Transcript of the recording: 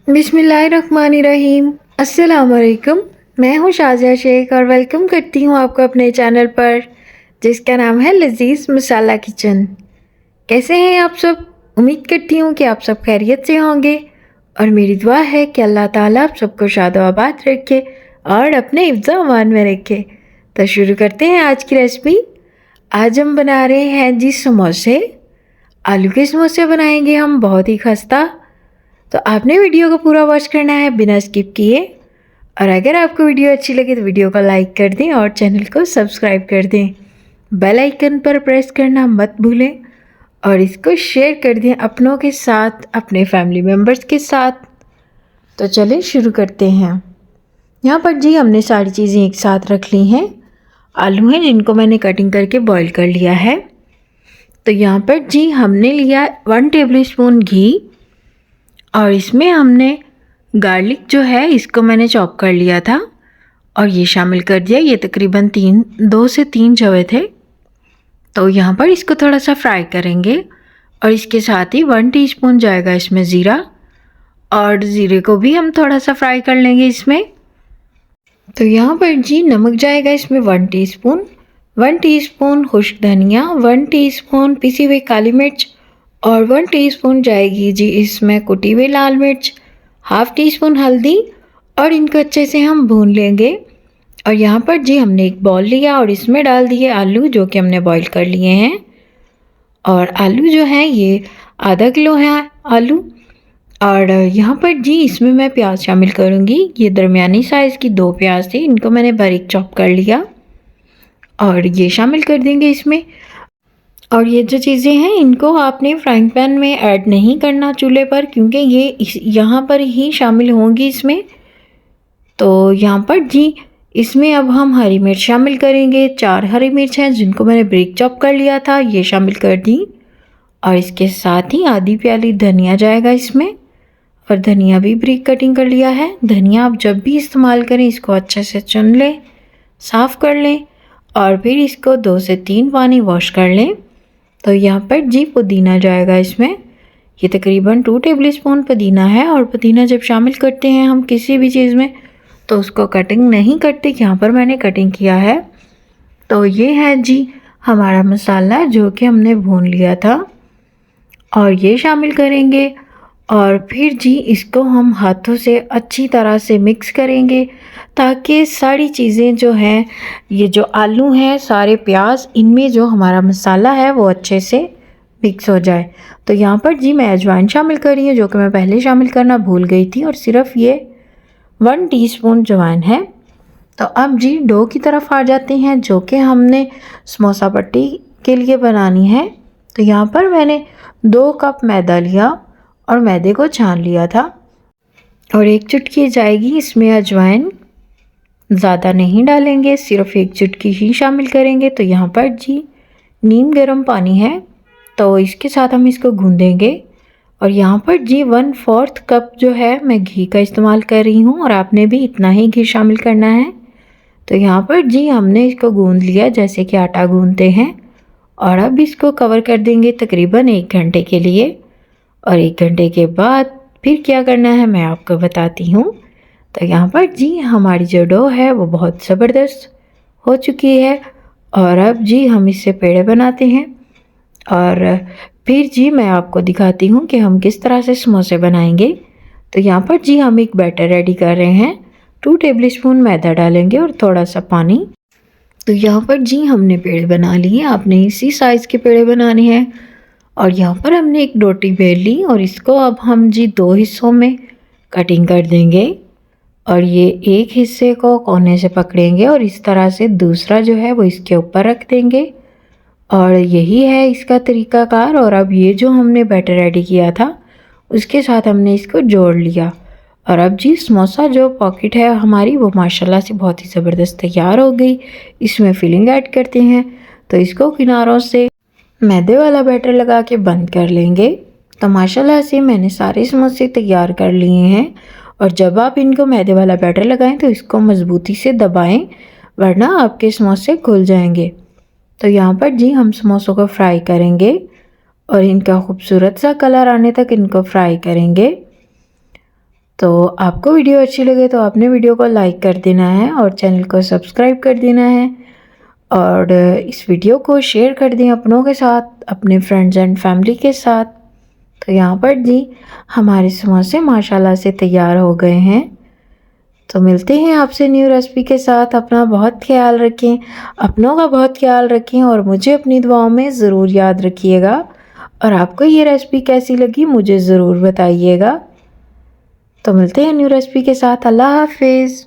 बिस्मिल्लाहिर्रहमानिर्रहीम। अस्सलाम वालेकुम। मैं हूँ शाज़िया शेख और वेलकम करती हूँ आपको अपने चैनल पर जिसका नाम है लजीज़ मसाला किचन। कैसे हैं आप सब? उम्मीद करती हूँ कि आप सब खैरियत से होंगे और मेरी दुआ है कि अल्लाह ताला आप सबको शाद आबाद रखे और अपने हिफ्ज़ अमान में रखे। तो शुरू करते हैं आज की रेसिपी। आज हम बना रहे हैं जी समोसे। आलू के समोसे बनाएंगे हम, बहुत ही खस्ता। तो आपने वीडियो को पूरा वॉच करना है बिना स्किप किए। और अगर आपको वीडियो अच्छी लगे तो वीडियो को लाइक कर दें और चैनल को सब्सक्राइब कर दें। बेल आइकन पर प्रेस करना मत भूलें और इसको शेयर कर दें अपनों के साथ, अपने फैमिली मेम्बर्स के साथ। तो चलें शुरू करते हैं। यहाँ पर जी हमने सारी चीज़ें एक साथ रख ली हैं। आलू हैं जिनको मैंने कटिंग करके बॉईल कर लिया है। तो यहाँ पर जी हमने लिया 1 टेबल स्पून घी और इसमें हमने गार्लिक जो है इसको मैंने चॉप कर लिया था और ये शामिल कर दिया। ये तकरीबन 2 से 3 जवे थे। तो यहाँ पर इसको थोड़ा सा फ्राई करेंगे और इसके साथ ही 1 टीस्पून जाएगा इसमें ज़ीरा और ज़ीरे को भी हम थोड़ा सा फ्राई कर लेंगे इसमें। तो यहाँ पर जी नमक जाएगा इसमें 1 टीस्पून, 1 टीस्पून खुश्क धनिया, 1 टीस्पून पिसी हुई काली मिर्च और 1 टीस्पून जाएगी जी इसमें कुटी हुई लाल मिर्च, हाफ़ टी स्पून हल्दी और इनको अच्छे से हम भून लेंगे। और यहाँ पर जी हमने एक बॉल लिया और इसमें डाल दिए आलू जो कि हमने बॉईल कर लिए हैं। और आलू जो है ये आधा किलो है आलू। और यहाँ पर जी इसमें मैं प्याज शामिल करूँगी। ये दरमियानी साइज़ की 2 प्याज थी, इनको मैंने बारीक चॉप कर लिया और ये शामिल कर देंगे इसमें। और ये जो चीज़ें हैं इनको आपने फ्राइंग पैन में ऐड नहीं करना चूल्हे पर, क्योंकि ये यहाँ पर ही शामिल होंगी इसमें। तो यहाँ पर जी इसमें अब हम हरी मिर्च शामिल करेंगे। 4 हरी मिर्च हैं जिनको मैंने ब्रेक चॉप कर लिया था, ये शामिल कर दी। और इसके साथ ही आधी प्याली धनिया जाएगा इसमें और धनिया भी ब्रेक कटिंग कर लिया है। धनिया आप जब भी इस्तेमाल करें इसको अच्छे से चुन लें, साफ़ कर लें और फिर इसको 2 से 3 पानी वॉश कर लें। तो यहाँ पर जी पुदीना जाएगा इसमें। ये तकरीबन 2 टेबल स्पून पुदीना है। और पुदीना जब शामिल करते हैं हम किसी भी चीज़ में तो उसको कटिंग नहीं करते, यहाँ पर मैंने कटिंग किया है। तो ये है जी हमारा मसाला जो कि हमने भून लिया था और ये शामिल करेंगे। और फिर जी इसको हम हाथों से अच्छी तरह से मिक्स करेंगे ताकि सारी चीज़ें जो हैं, ये जो आलू हैं, सारे प्याज, इनमें जो हमारा मसाला है वो अच्छे से मिक्स हो जाए। तो यहाँ पर जी मैं अजवाइन शामिल कर रही हूँ जो कि मैं पहले शामिल करना भूल गई थी और सिर्फ ये 1 टीस्पून अजवाइन है। तो अब जी डो की तरफ आ जाते हैं जो कि हमने समोसा पट्टी के लिए बनानी है। तो यहाँ पर मैंने 2 कप मैदा लिया और मैदे को छान लिया था और 1 चुटकी जाएगी इसमें अजवाइन। ज़्यादा नहीं डालेंगे, सिर्फ 1 चुटकी ही शामिल करेंगे। तो यहाँ पर जी नीम गर्म पानी है तो इसके साथ हम इसको गूंदेंगे। और यहाँ पर जी 1/4 कप जो है मैं घी का इस्तेमाल कर रही हूँ और आपने भी इतना ही घी शामिल करना है। तो यहाँ पर जी हमने इसको गूंद लिया जैसे कि आटा गूंदते हैं। और अब इसको कवर कर देंगे तकरीबन 1 घंटे के लिए। और 1 घंटे के बाद फिर क्या करना है मैं आपको बताती हूँ। तो यहाँ पर जी हमारी जो डो है वो बहुत ज़बरदस्त हो चुकी है। और अब जी हम इससे पेड़े बनाते हैं और फिर जी मैं आपको दिखाती हूँ कि हम किस तरह से समोसे बनाएंगे। तो यहाँ पर जी हम एक बैटर रेडी कर रहे हैं। 2 टेबल स्पून मैदा डालेंगे और थोड़ा सा पानी। तो यहाँ पर जी हमने पेड़े बना लिए। आपने इसी साइज़ के पेड़े बनाने हैं। और यहाँ पर हमने एक रोटी बेल ली और इसको अब हम जी 2 हिस्सों में कटिंग कर देंगे। और ये एक हिस्से को कोने से पकड़ेंगे और इस तरह से दूसरा जो है वो इसके ऊपर रख देंगे। और यही है इसका तरीकाकार। और अब ये जो हमने बैटर रेडी किया था उसके साथ हमने इसको जोड़ लिया। और अब जी समोसा जो पॉकेट है हमारी वो माशाल्लाह से बहुत ही ज़बरदस्त तैयार हो गई। इसमें फिलिंग ऐड करते हैं। तो इसको किनारों से मैदे वाला बैटर लगा के बंद कर लेंगे। तो माशाल्लाह से मैंने सारे समोसे तैयार कर लिए हैं। और जब आप इनको मैदे वाला बैटर लगाएं तो इसको मज़बूती से दबाएं वरना आपके समोसे खुल जाएंगे। तो यहाँ पर जी हम समोसों को फ्राई करेंगे और इनका खूबसूरत सा कलर आने तक इनको फ्राई करेंगे। तो आपको वीडियो अच्छी लगे तो आपने वीडियो को लाइक कर देना है और चैनल को सब्सक्राइब कर देना है और इस वीडियो को शेयर कर दें अपनों के साथ, अपने फ्रेंड्स एंड फैमिली के साथ। तो यहाँ पर जी हमारे समोसे माशाल्लाह से तैयार हो गए हैं। तो मिलते हैं आपसे न्यू रेसिपी के साथ। अपना बहुत ख्याल रखें, अपनों का बहुत ख्याल रखें और मुझे अपनी दुआओं में ज़रूर याद रखिएगा। और आपको ये रेसिपी कैसी लगी मुझे ज़रूर बताइएगा। तो मिलते हैं न्यू रेसिपी के साथ। अल्लाह हाफिज़।